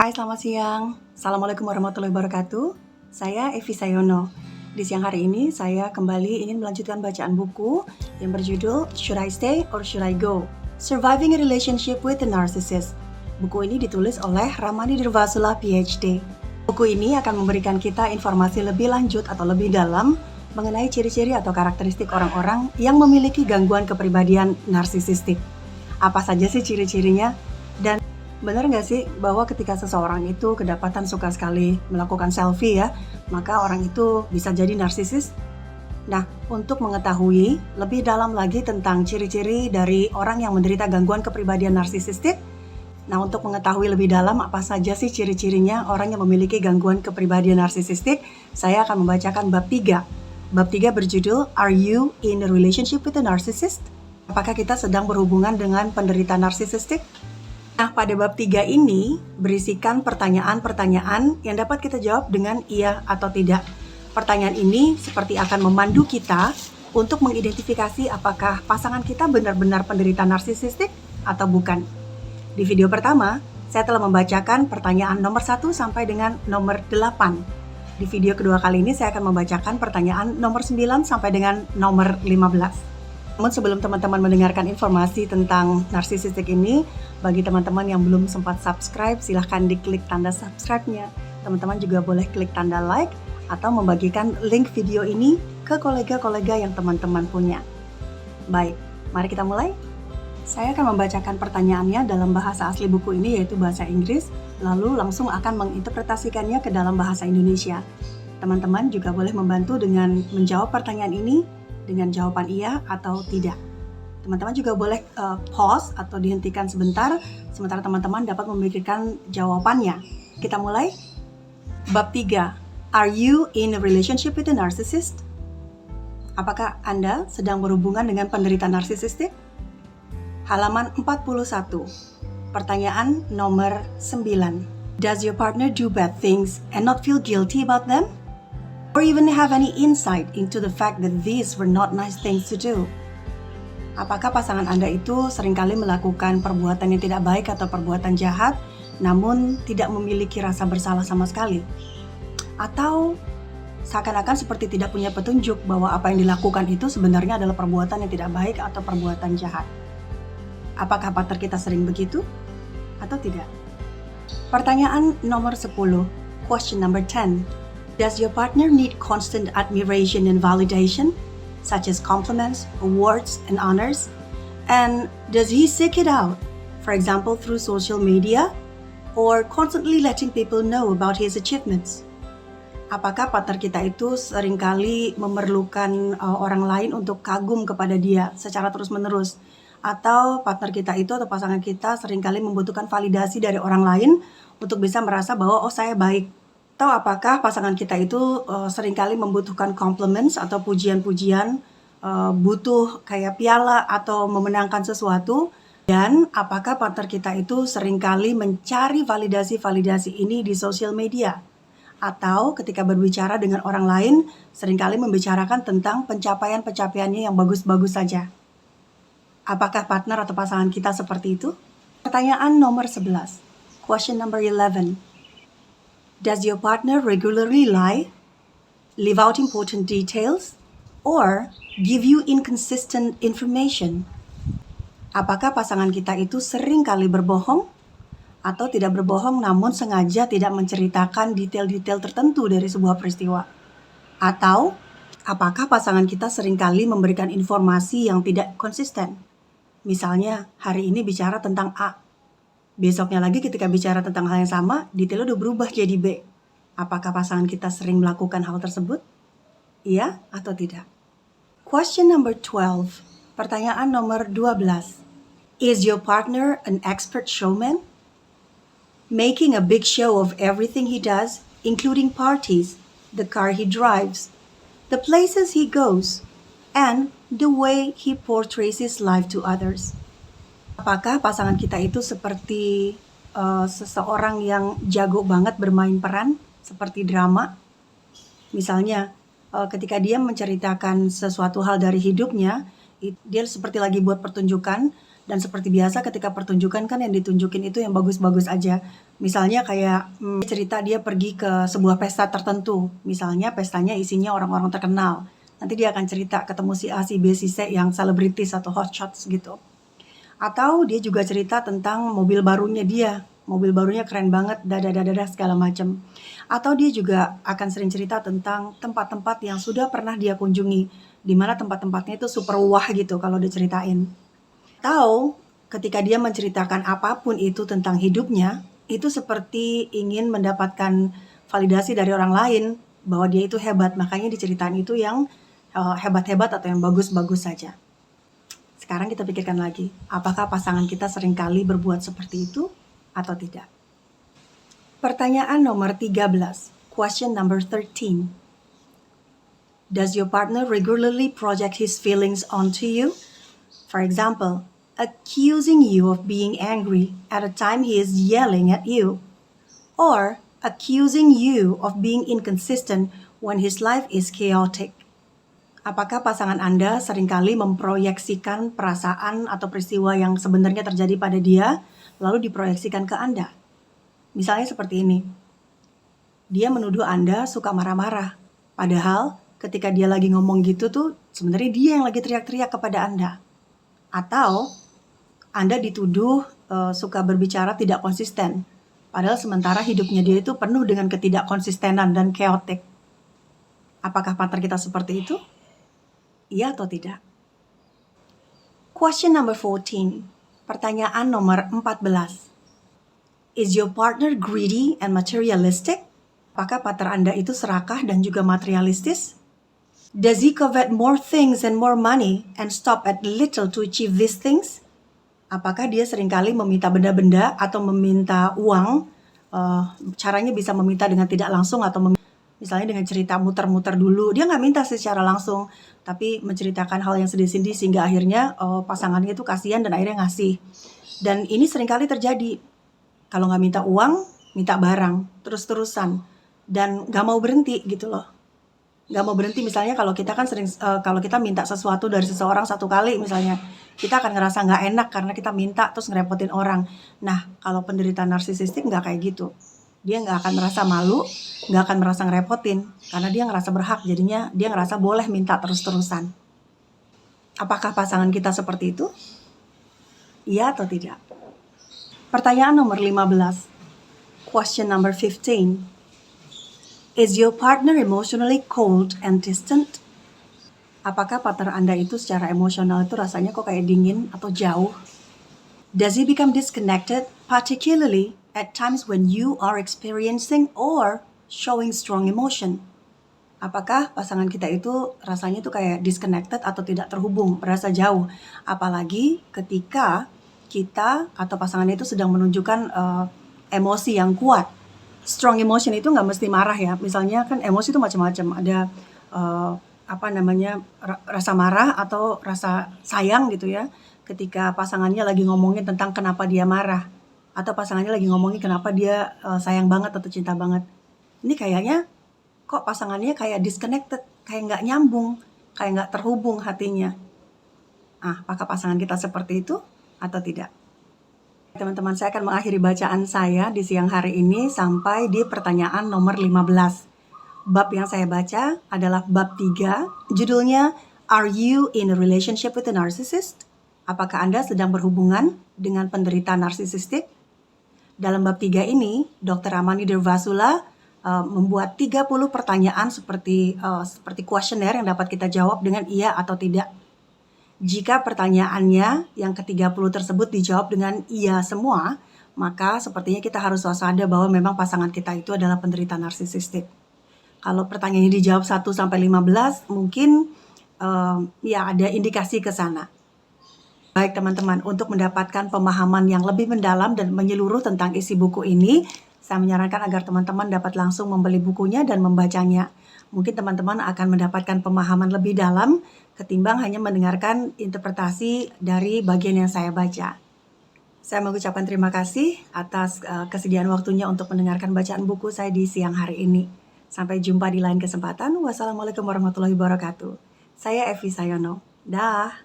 Hai, selamat siang. Assalamualaikum warahmatullahi wabarakatuh. Saya Evi Sayono. Di siang hari ini saya kembali ingin melanjutkan bacaan buku yang berjudul Should I Stay or Should I Go? Surviving a Relationship with a Narcissist. Buku ini ditulis oleh Ramani Dirvasula PhD. Buku ini akan memberikan kita informasi lebih lanjut atau lebih dalam mengenai ciri-ciri atau karakteristik orang-orang yang memiliki gangguan kepribadian narsisistik. Apa saja sih ciri-cirinya? Dan benar nggak sih bahwa ketika seseorang itu kedapatan suka sekali melakukan selfie ya, maka orang itu bisa jadi narsisis? Nah, untuk mengetahui lebih dalam lagi tentang ciri-ciri dari orang yang menderita gangguan kepribadian narsisistik, nah untuk mengetahui lebih dalam apa saja sih ciri-cirinya orang yang memiliki gangguan kepribadian narsisistik, saya akan membacakan bab 3. Bab 3 berjudul Are You in a Relationship with a Narcissist? Apakah kita sedang berhubungan dengan penderita narsisistik? Nah, pada bab 3 ini berisikan pertanyaan-pertanyaan yang dapat kita jawab dengan iya atau tidak. Pertanyaan ini seperti akan memandu kita untuk mengidentifikasi apakah pasangan kita benar-benar penderita narsisistik atau bukan. Di video pertama, saya telah membacakan pertanyaan nomor 1 sampai dengan nomor 8. Di video kedua kali ini saya akan membacakan pertanyaan nomor 9 sampai dengan nomor 15. Namun sebelum teman-teman mendengarkan informasi tentang narsisistik ini, bagi teman-teman yang belum sempat subscribe, silahkan diklik tanda subscribe-nya. Teman-teman juga boleh klik tanda like atau membagikan link video ini ke kolega-kolega yang teman-teman punya. Baik, mari kita mulai. Saya akan membacakan pertanyaannya dalam bahasa asli buku ini yaitu bahasa Inggris, lalu langsung akan menginterpretasikannya ke dalam bahasa Indonesia. Teman-teman juga boleh membantu dengan menjawab pertanyaan ini dengan jawaban iya atau tidak. Teman-teman juga boleh pause atau dihentikan sebentar, sementara teman-teman dapat memikirkan jawabannya. Kita mulai. Bab 3. Are you in a relationship with a narcissist? Apakah Anda sedang berhubungan dengan penderita narsisistik? Halaman 41. Pertanyaan nomor 9. Does your partner do bad things and not feel guilty about them? Or even have any insight into the fact that these were not nice things to do? Apakah pasangan Anda itu seringkali melakukan perbuatan yang tidak baik atau perbuatan jahat, namun tidak memiliki rasa bersalah sama sekali? Atau seakan-akan seperti tidak punya petunjuk bahwa apa yang dilakukan itu sebenarnya adalah perbuatan yang tidak baik atau perbuatan jahat? Apakah partner kita sering begitu atau tidak? Pertanyaan nomor 10. Question number 10. Does your partner need constant admiration and validation, such as compliments, awards, and honors? And does he seek it out, for example, through social media, or constantly letting people know about his achievements? Apakah partner kita itu seringkali memerlukan orang lain untuk kagum kepada dia secara terus-menerus? Atau partner kita itu atau pasangan kita seringkali membutuhkan validasi dari orang lain untuk bisa merasa bahwa oh saya baik? Atau apakah pasangan kita itu seringkali membutuhkan compliments atau pujian-pujian, butuh kayak piala atau memenangkan sesuatu? Dan apakah partner kita itu seringkali mencari validasi-validasi ini di sosial media? Atau ketika berbicara dengan orang lain, seringkali membicarakan tentang pencapaian-pencapaiannya yang bagus-bagus saja? Apakah partner atau pasangan kita seperti itu? Pertanyaan nomor 11. Question number 11. Does your partner regularly lie, leave out important details, or give you inconsistent information? Apakah pasangan kita itu sering kali berbohong atau tidak berbohong namun sengaja tidak menceritakan detail-detail tertentu dari sebuah peristiwa? Atau apakah pasangan kita sering kali memberikan informasi yang tidak konsisten? Misalnya hari ini bicara tentang A, besoknya lagi ketika bicara tentang hal yang sama, detailnya udah berubah jadi B. Apakah pasangan kita sering melakukan hal tersebut? Iya atau tidak? Question number 12. Pertanyaan nomor 12. Is your partner an expert showman? Making a big show of everything he does, including parties, the car he drives, the places he goes, and the way he portrays his life to others. Apakah pasangan kita itu seperti seseorang yang jago banget bermain peran, seperti drama? Misalnya, ketika dia menceritakan sesuatu hal dari hidupnya, dia seperti lagi buat pertunjukan, Dan seperti biasa ketika pertunjukan kan yang ditunjukin itu yang bagus-bagus aja. Misalnya kayak cerita dia pergi ke sebuah pesta tertentu. Misalnya pestanya isinya orang-orang terkenal. Nanti dia akan cerita ketemu si A, si B, si C yang selebritis atau hotshots gitu. Atau dia juga cerita tentang mobil barunya dia. Mobil barunya keren banget, dada segala macam. Atau dia juga akan sering cerita tentang tempat-tempat yang sudah pernah dia kunjungi, di mana tempat-tempatnya itu super wah gitu kalau diceritain. Atau ketika dia menceritakan apapun itu tentang hidupnya, itu seperti ingin mendapatkan validasi dari orang lain bahwa dia itu hebat. Makanya diceritain itu yang hebat-hebat atau yang bagus-bagus saja. Sekarang kita pikirkan lagi, apakah pasangan kita seringkali berbuat seperti itu atau tidak? Pertanyaan nomor 13, question number 13. Does your partner regularly project his feelings onto you? For example, accusing you of being angry at a time he is yelling at you, or accusing you of being inconsistent when his life is chaotic. Apakah pasangan Anda seringkali memproyeksikan perasaan atau peristiwa yang sebenarnya terjadi pada dia, lalu diproyeksikan ke Anda? Misalnya seperti ini, dia menuduh Anda suka marah-marah, padahal ketika dia lagi ngomong gitu tuh sebenarnya dia yang lagi teriak-teriak kepada Anda. Atau Anda dituduh suka berbicara tidak konsisten, padahal sementara hidupnya dia itu penuh dengan ketidakkonsistenan dan chaotic. Apakah partner kita seperti itu? Iya atau tidak? Question number 14. Pertanyaan nomor 14. Is your partner greedy and materialistic? Apakah partner Anda itu serakah dan juga materialistis? Does he covet more things and more money and stop at little to achieve these things? Apakah dia seringkali meminta benda-benda atau meminta uang? Caranya bisa meminta dengan tidak langsung atau misalnya dengan cerita muter-muter dulu. Dia nggak minta secara langsung, tapi menceritakan hal yang sedih-sedih sehingga akhirnya pasangannya itu kasihan dan akhirnya ngasih. Dan ini seringkali terjadi. Kalau nggak minta uang, minta barang terus-terusan dan nggak mau berhenti gitu loh. Nggak mau berhenti. Misalnya kalau kita kan sering kalau kita minta sesuatu dari seseorang satu kali misalnya, kita akan ngerasa nggak enak karena kita minta terus ngerepotin orang. Nah, kalau penderita narsisistik nggak kayak gitu. Dia nggak akan merasa malu, nggak akan merasa ngerepotin karena dia ngerasa berhak. Jadinya dia ngerasa boleh minta terus-terusan. Apakah pasangan kita seperti itu? Iya atau tidak? Pertanyaan nomor 15. Question number 15. Is your partner emotionally cold and distant? Apakah partner Anda itu secara emosional itu rasanya kok kayak dingin atau jauh? Does he become disconnected, particularly at times when you are experiencing or showing strong emotion? Apakah pasangan kita itu rasanya itu kayak disconnected atau tidak terhubung, merasa jauh? Apalagi ketika kita atau pasangannya itu sedang menunjukkan emosi yang kuat. Strong emotion itu nggak mesti marah ya. Misalnya kan emosi itu macam-macam. Ada rasa marah atau rasa sayang gitu ya. Ketika pasangannya lagi ngomongin tentang kenapa dia marah, atau pasangannya lagi ngomongin kenapa dia sayang banget atau cinta banget. Ini kayaknya kok pasangannya kayak disconnected, kayak nggak nyambung, kayak nggak terhubung hatinya. Apakah pasangan kita seperti itu atau tidak? Teman-teman, saya akan mengakhiri bacaan saya di siang hari ini sampai di pertanyaan nomor 15. Bab yang saya baca adalah bab 3, judulnya Are you in a relationship with a narcissist? Apakah Anda sedang berhubungan dengan penderita narsisistik? Dalam bab 3 ini, Dr. Ramani Durvasula membuat 30 pertanyaan seperti kuesioner yang dapat kita jawab dengan iya atau tidak. Jika pertanyaannya yang ke-30 tersebut dijawab dengan iya semua, maka sepertinya kita harus waspada bahwa memang pasangan kita itu adalah penderita narsisistik. Kalau pertanyaannya dijawab 1-15, mungkin ya ada indikasi ke sana. Baik teman-teman, untuk mendapatkan pemahaman yang lebih mendalam dan menyeluruh tentang isi buku ini, saya menyarankan agar teman-teman dapat langsung membeli bukunya dan membacanya. Mungkin teman-teman akan mendapatkan pemahaman lebih dalam ketimbang hanya mendengarkan interpretasi dari bagian yang saya baca. Saya mengucapkan terima kasih atas kesediaan waktunya untuk mendengarkan bacaan buku saya di siang hari ini. Sampai jumpa di lain kesempatan. Wassalamualaikum warahmatullahi wabarakatuh. Saya Evi Sayono. Dah.